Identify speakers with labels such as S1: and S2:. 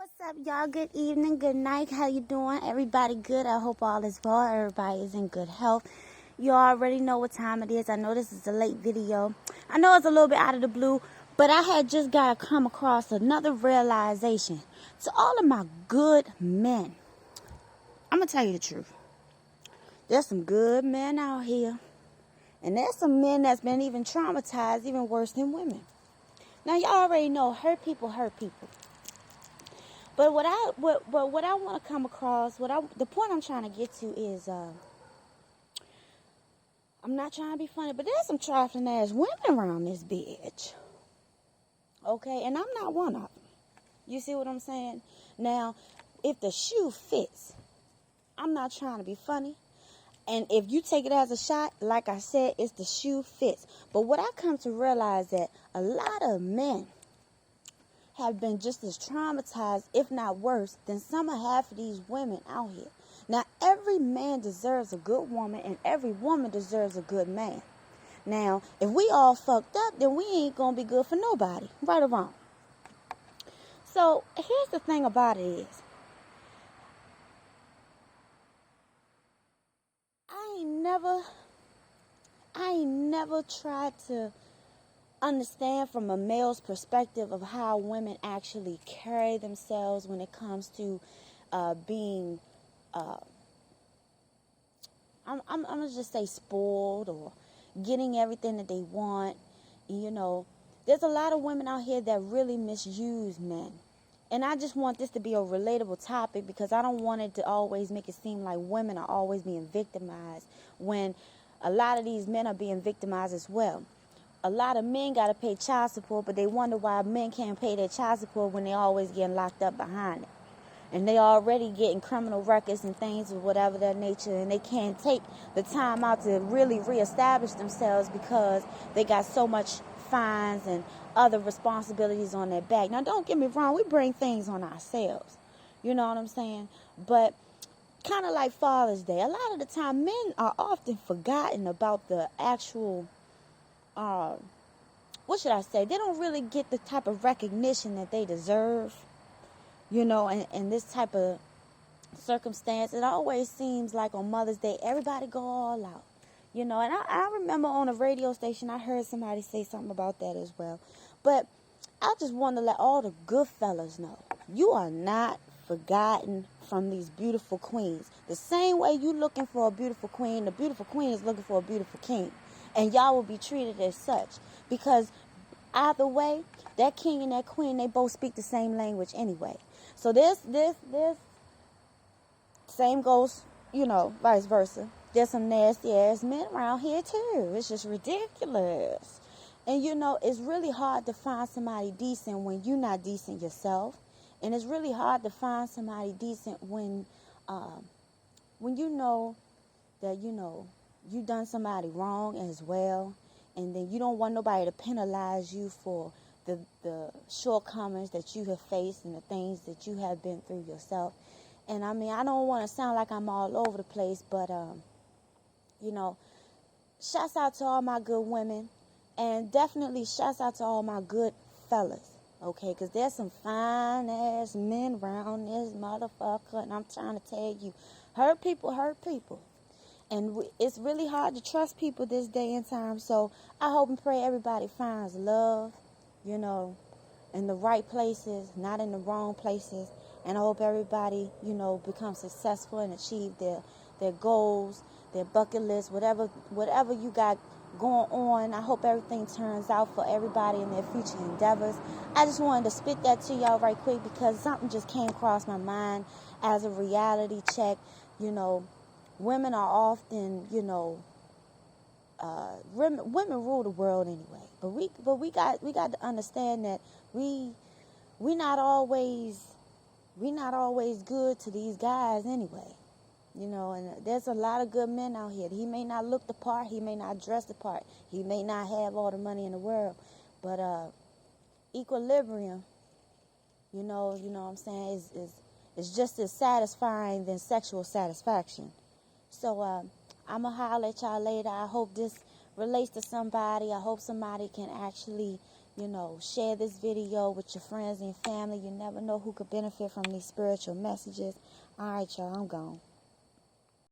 S1: What's up, y'all? Good evening, good night. How you doing? Everybody good? I hope all is well. Everybody is in good health. You already know what time it is. I know this is a late video. I know it's a little bit out of the blue, but I had just got to come across another realization. To all of my good men, I'm going to tell you the truth. There's some good men out here, and there's some men that's been even traumatized, even worse than women. Now, y'all already know hurt people hurt people. But what I want to come across, the point I'm trying to get to is, I'm not trying to be funny, but there's some trifling ass women around this bitch. Okay, and I'm not one of them. You see what I'm saying? Now, if the shoe fits, I'm not trying to be funny. And if you take it as a shot, like I said, it's the shoe fits. But what I come to realize that a lot of men have been just as traumatized, if not worse, than some of half of these women out here. Now, every man deserves a good woman, and every woman deserves a good man. Now, if we all fucked up, then we ain't gonna be good for nobody, right or wrong. So, here's the thing about it is, I ain't never tried to understand from a male's perspective of how women actually carry themselves when it comes to being I'm gonna just say spoiled or getting everything that they want. You know, there's a lot of women out here that really misuse men. And I just want this to be a relatable topic because I don't want it to always make it seem like women are always being victimized when a lot of these men are being victimized as well. A lot of men got to pay child support, but they wonder why men can't pay their child support when they always getting locked up behind it. And they already getting criminal records and things of whatever that nature, and they can't take the time out to really reestablish themselves because they got so much fines and other responsibilities on their back. Now, don't get me wrong, we bring things on ourselves. You know what I'm saying? But kind of like Father's Day, a lot of the time men are often forgotten about the actual what should I say? They don't really get the type of recognition that they deserve, you know, in this type of circumstance. It always seems like on Mother's Day, everybody go all out, you know. And I remember on a radio station, I heard somebody say something about that as well. But I just want to let all the good fellas know, you are not forgotten from these beautiful queens. The same way you looking for a beautiful queen, the beautiful queen is looking for a beautiful king. And y'all will be treated as such. Because either way, that king and that queen, they both speak the same language anyway. So this same goes, you know, vice versa. There's some nasty ass men around here too. It's just ridiculous. And you know, it's really hard to find somebody decent when you're not decent yourself. And it's really hard to find somebody decent when you know that, you know, you done somebody wrong as well, and then you don't want nobody to penalize you for the shortcomings that you have faced and the things that you have been through yourself. And I mean, I don't want to sound like I'm all over the place, but you know, shouts out to all my good women, and definitely shouts out to all my good fellas, okay? Because there's some fine ass men around this motherfucker, and I'm trying to tell you, hurt people hurt people. And it's really hard to trust people this day and time. So I hope and pray everybody finds love, you know, in the right places, not in the wrong places. And I hope everybody, you know, becomes successful and achieve their goals, their bucket list, whatever you got going on. I hope everything turns out for everybody in their future endeavors. I just wanted to spit that to y'all right quick because something just came across my mind as a reality check, you know. Women are often, you know, women rule the world anyway. But we got to understand that we not always good to these guys anyway. You know, and there's a lot of good men out here. He may not look the part, he may not dress the part, he may not have all the money in the world, but equilibrium, you know what I'm saying, is just as satisfying than sexual satisfaction. So I'm going to holler at y'all later. I hope this relates to somebody. I hope somebody can actually, You know, share this video with your friends and family. You never know who could benefit from these spiritual messages. All right, y'all, I'm gone.